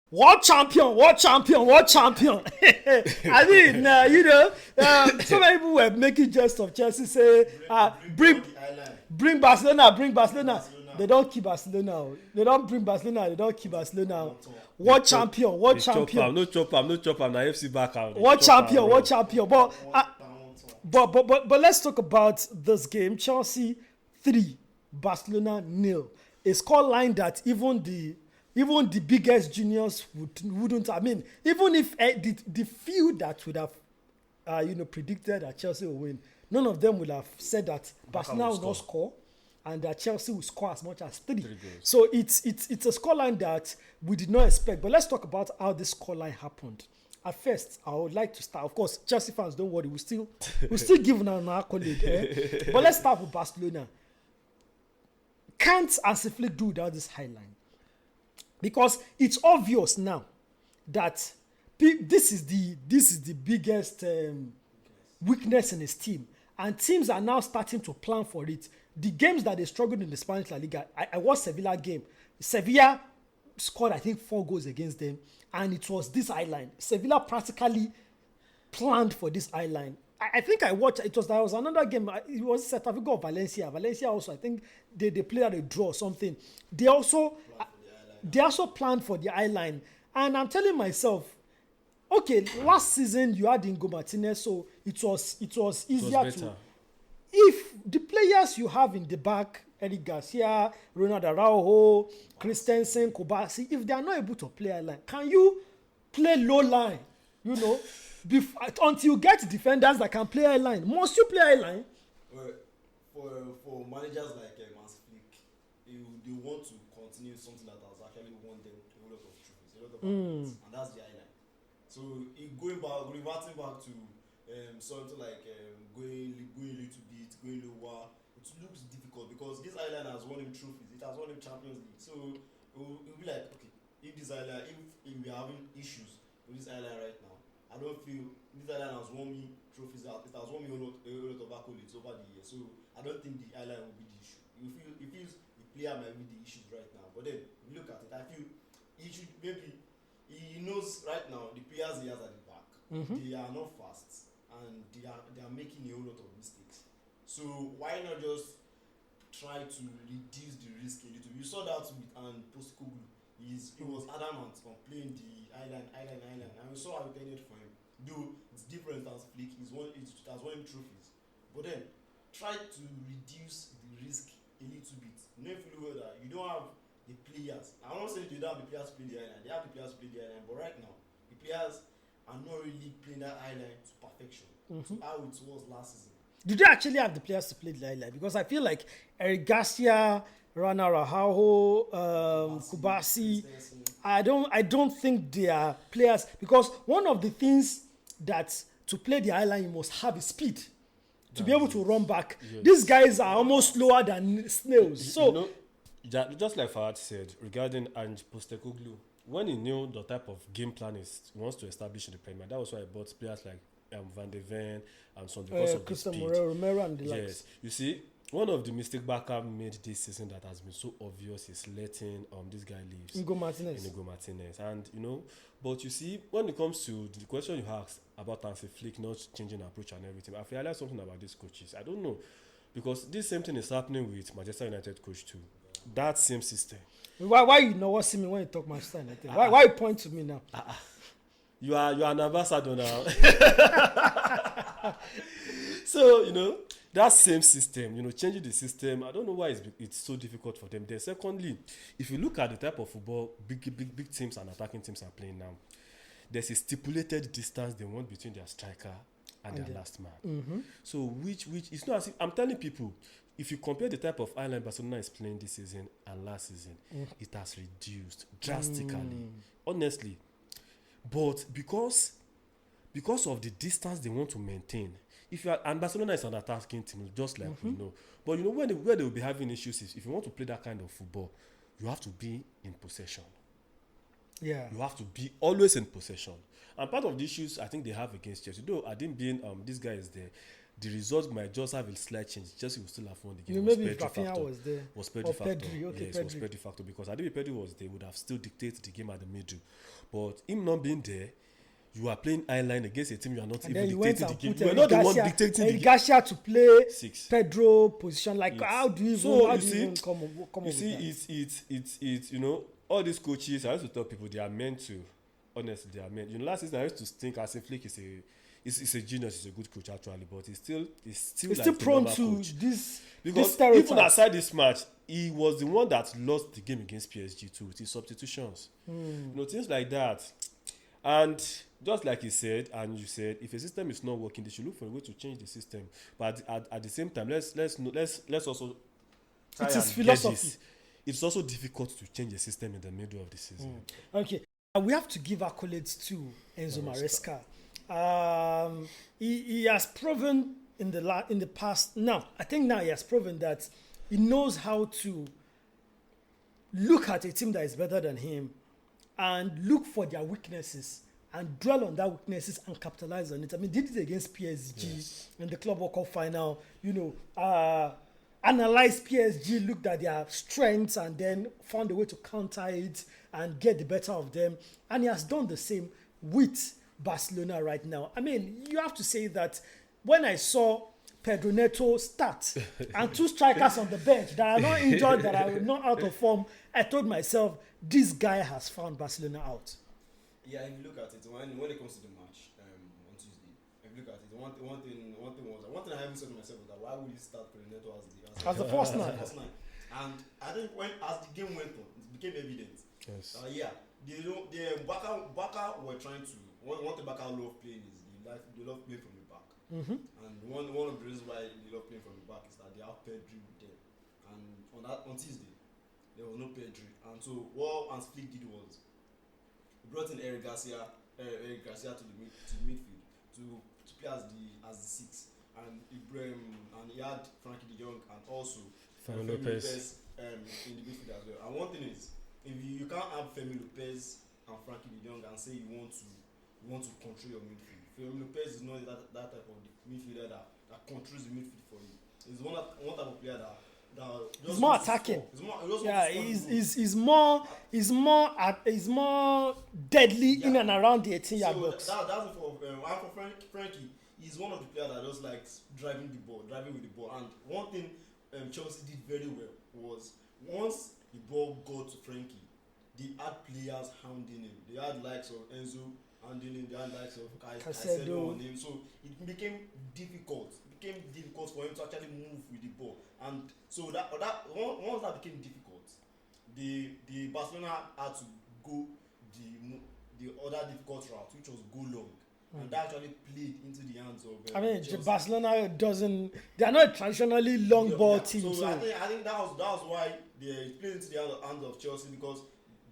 World champion, world champion, world champion. I mean, so many people were making jest of Chelsea, say, bring Barcelona, bring Barcelona. They don't keep Barcelona. They don't bring Barcelona. They don't keep Barcelona. World champion, world champion. No chop am. Na FC back out. World champion, world champion. But let's talk about this game. Chelsea 3, Barcelona 0. A scoreline that even the biggest genius wouldn't. I mean, even if the few that would have predicted that Chelsea will win, none of them would have said that Barcelona will not score and that Chelsea will score as much as 3. So it's a scoreline that we did not expect. But let's talk about how this scoreline happened. At first, I would like to start. Of course, Chelsea fans, don't worry, we'll still give an accolade. But let's start with Barcelona. Can't Hansi Flick do without this highline? Because it's obvious now that this is the biggest weakness in his team, and teams are now starting to plan for it. The games that they struggled in the Spanish La Liga, I watched Sevilla game. Sevilla scored, I think, 4 goals against them, and it was this highline. Sevilla practically planned for this highline. I think I watched. There was another game. It was Celta Vigo or Valencia. Valencia also, I think they played at a draw or something. They also planned for the highline, and I'm telling myself, okay, last season you had Ingo Martinez, so it was easier to. If the players you have in the back, Eric Garcia, Ronald Araujo, Christensen, Kobasi, if they are not able to play highline, can you play low line? Until you get defenders that can play highline, must you play highline? For managers like Hansi Flick, they want to continue something that has actually won them a lot of trophies, a lot of awards, and that's the highline. So reverting back to something like going a little bit, going lower, it looks difficult because this highline has won him trophies, it has won him Champions League. So it will be like, okay, if we are having issues with this highline right now, I don't feel this island has won me trophies. It has won me a lot of accolades over the years. So I don't think the island will be the issue. It feels the player might be the issues right now. But then if you look at it, I feel he knows right now the players he has at the back. They are not fast and they are making a whole lot of mistakes. So why not just try to reduce the risk a little? You saw that with Postecoglou. He was adamant on playing the island, and we saw how it ended for him. Though it's different as Flick, it has won him trophies. But then try to reduce the risk a little bit. If you know that you don't have the players. I'm not saying you don't have the players to play the island. They have the players to play the island, but right now the players are not really playing that island to perfection. To how it was last season. Do they actually have the players to play the island? Because I feel like Eric Garcia, Rana Rahaho, Kubasi, I don't think they are players, because one of the things that to play the island you must have is speed to be able to run back. Yes. These guys are almost slower than snails. So just like Fahad said regarding Ange Postecoglou, when he knew the type of game plan he wants to establish in the Premier, that was why he bought players like Van de Ven and so on, because of the speed. Romero and the likes. Yes, you see, one of the mistakes Barca made this season that has been so obvious is letting this guy leave. Inigo Martinez. And but you see, when it comes to the question you asked about Hansi Flick not changing approach and everything, I've realized something about these coaches. I don't know, because this same thing is happening with Manchester United coach too. That same system. Why you know what see me when you talk Manchester United? Why you point to me now? You are an ambassador now. So that same system, changing the system, I don't know why it's so difficult for them. Then secondly, if you look at the type of football big teams and attacking teams are playing now, there's a stipulated distance they want between their striker and their last man. So which it's not as if, I'm telling people, if you compare the type of island Barcelona is playing this season and last season, it has reduced drastically, honestly. But because of the distance they want to maintain, and Barcelona is an attacking team, just like we know. But where they will be having issues is if you want to play that kind of football, you have to be in possession. Yeah. You have to be always in possession. And part of the issues I think they have against Chelsea, though I didn't being this guy is there, the result might just have a slight change. Chelsea will still have won the game. You maybe if Rafinha was there. Was Pedri Or factor. Pedri, okay, Yes, it was Pedri. Pedri factor because I think if Pedri was there, would have still dictated the game at the middle. But him not being there, you are playing high line against a team you are not And even then you went dictating the and game. put You are not the one Garcia, dictating the game. Garcia to play 6. Pedro position. Like, It's- how do you even, so how you do you see- even come You up see, with that? it's you know, all these coaches, I used to tell people they are meant to, honestly, they are meant. You know, last season I used to think as Flick is a genius, he's a good coach actually, but he's still It's like still the prone normal to coach. this Because stereotype. even aside this match, he was the one that lost the game against PSG too with his substitutions. You know, things like that. And just like he said, and you said, if a system is not working, they should look for a way to change the system. But at the same time, let's also try It is and get philosophy. this. It's also difficult to change a system in the middle of the season. Okay, we have to give accolades to Enzo Maresca. He has proven in the past. Now, I think now he has proven that he knows how to look at a team that is better than him and look for their weaknesses and dwell on that weaknesses and capitalize on it. I mean, did it against PSG in the Club World Cup final. You know, analyzed PSG, looked at their strengths, and then found a way to counter it and get the better of them. And he has done the same with Barcelona right now. I mean, you have to say that when I saw Pedro Neto start and 2 strikers on the bench that are not injured, that are not out of form, I told myself, this guy has found Barcelona out. Yeah, if you look at it, when it comes to the match on Tuesday, if you look at it, one thing I haven't said to myself was that why would you start Pereneto As the first nine. And I think as the game went on, it became evident. Yes. Bacca were trying to one thing Bacca love playing is they love playing from the back. And one of the reasons why they love playing from the back is that they have Pedri with them. And on Tuesday, there was no Pedri. And so what Hans Flick did was he brought in Eric Garcia to the midfield to play as the 6, and he had Frankie De Jong and also Femi Lopez in the midfield as well. And one thing is, if you can't have Femi Lopez and Frankie De Jong and say you want to control your midfield. Femi Lopez is not that type of midfielder that controls the midfield for you. He's one type of player that He's more attacking. He's more deadly in and around the 18-yard box. That's for Frankie. He's one of the players that just likes driving with the ball. And one thing Chelsea did very well was once the ball got to Frankie, they had players hounding him. They had likes of Enzo hounding him. They had likes of Caicedo on him. So it became difficult. For him to actually move with the ball. And so that once that became difficult, the Barcelona had to go the other difficult route, which was go long. And that actually played into the hands of Chelsea. Barcelona they are not a traditionally long ball team. So I think that was why they played into the hands of Chelsea, because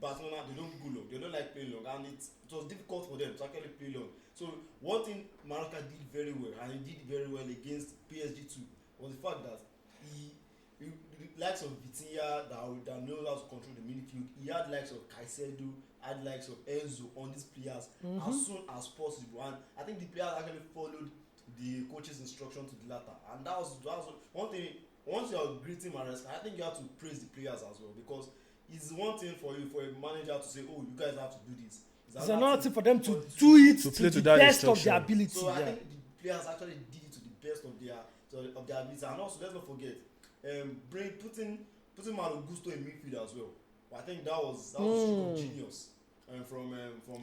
Barcelona, they don't go long, they don't like playing long, and it was difficult for them to actually play long. So one thing Maresca did very well, and he did very well against PSG too, was the fact that he likes of Vitinha that knows how to control the midfield. He had likes of Caicedo, had likes of Enzo on these players as soon as possible. And I think the players actually followed the coach's instruction to the latter. And that was one thing. Once you are greeting Maresca, I think you have to praise the players as well, because it's one thing for a manager to say, "Oh, you guys have to do this." It's another thing for them to do it to the best of their ability. So I think the players actually did it to the best of their ability. And also, let's not forget, putting Malo Gusto in midfield as well. I think that was a stroke of genius from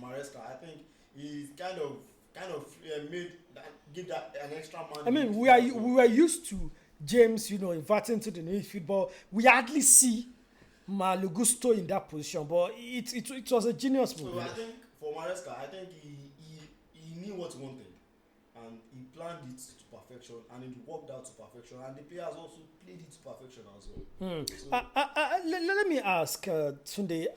Maresca. I think he kind of give that an extra man. I mean, we were used to James, inverting to the midfield, but we hardly see Malo Gusto in that position. But it was a genius move. So I think for Maresca, I think he knew what he wanted, and he planned it to perfection, and it worked out to perfection, and the players also played it to perfection as well. So, let me ask Tunde,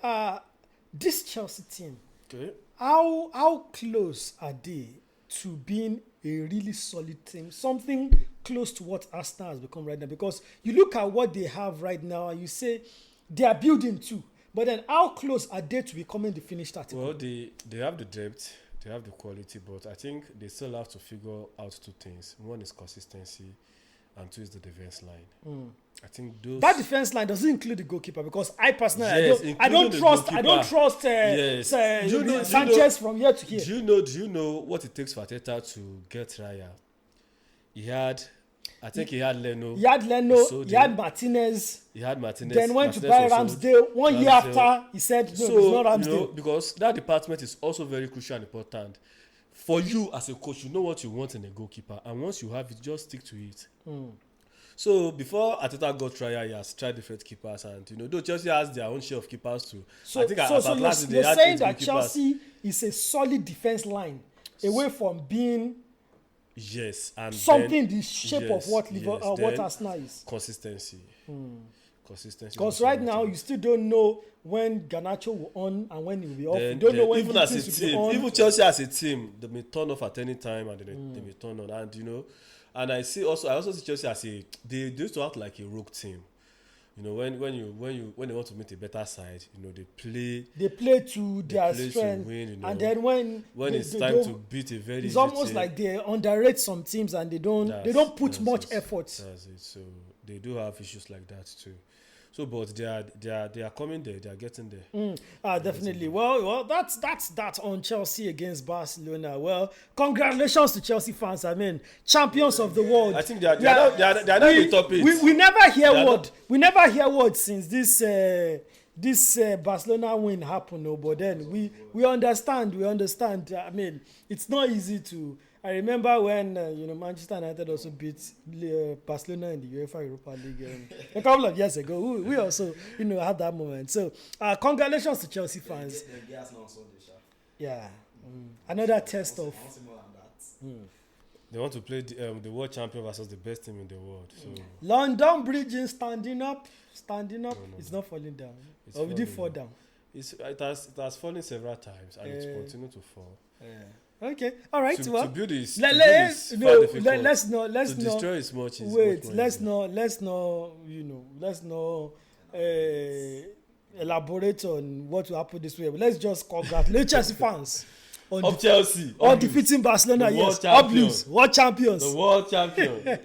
this Chelsea team, Okay. how close are they to being a really solid team, something close to what Arsenal has become right now? Because you look at what they have right now and you say they are building too, but then how close are they to becoming the finished article? Well, they have the depth, They have the quality, but I think they still have to figure out two things. One is consistency, and two is the defense line. I think those. That defense line doesn't include the goalkeeper because I personally Yes, I don't including the trust goalkeeper. Yes. Sanchez from here to here. Do you know what it takes for Arteta to get Raya? He had Leno. He had Leno. Sodi. He had Martinez. He had Martinez. Then went to Martinez buy also. Ramsdale. 1 year after, he said, no, it's not Ramsdale. Because that department is also very crucial and important. For you as a coach, you know what you want in a goalkeeper. And once you have it, just stick to it. So before Arteta got Raya, he has tried different keepers. And, though Chelsea has their own share of keepers too. So, I think you're saying that Chelsea is a solid defense line away from being and something the shape of what Arsenal is. Consistency. Consistency. Because right now you still don't know when Garnacho will on and when he will be off. You don't know when even as a team, even Chelsea as a team, they may turn off at any time and they may turn on. And and I also see Chelsea as they used to act like a rogue team. When they want to meet a better side, they play to their strength, to win, and then when it's time to beat a very it's almost team, like they underrate some teams and they don't put much effort. That's it. So they do have issues like that too. So, but they are coming there. They are getting there. Definitely. Well, that's that on Chelsea against Barcelona. Well, congratulations to Chelsea fans. I mean, champions of the world. I think they are not the top eight. We never hear word. We never hear word since this Barcelona win happened. No, but then we understand. I mean, it's not easy to. I remember when Manchester United also beat Barcelona in the UEFA Europa League a couple of years ago. We also had that moment. So congratulations to Chelsea fans. Yeah, another test of. They want to play the world champion versus the best team in the world. So London Bridge is standing up. No. It's not falling down. Or we did fall down. It has fallen several times and it's continuing to fall. Okay, all right. To build this, let's not. To destroy is much. Wait, let's not elaborate on what will happen this way. But let's just congratulate Chelsea fans on Chelsea on defeating Barcelona. Yes, world champions. The world champion.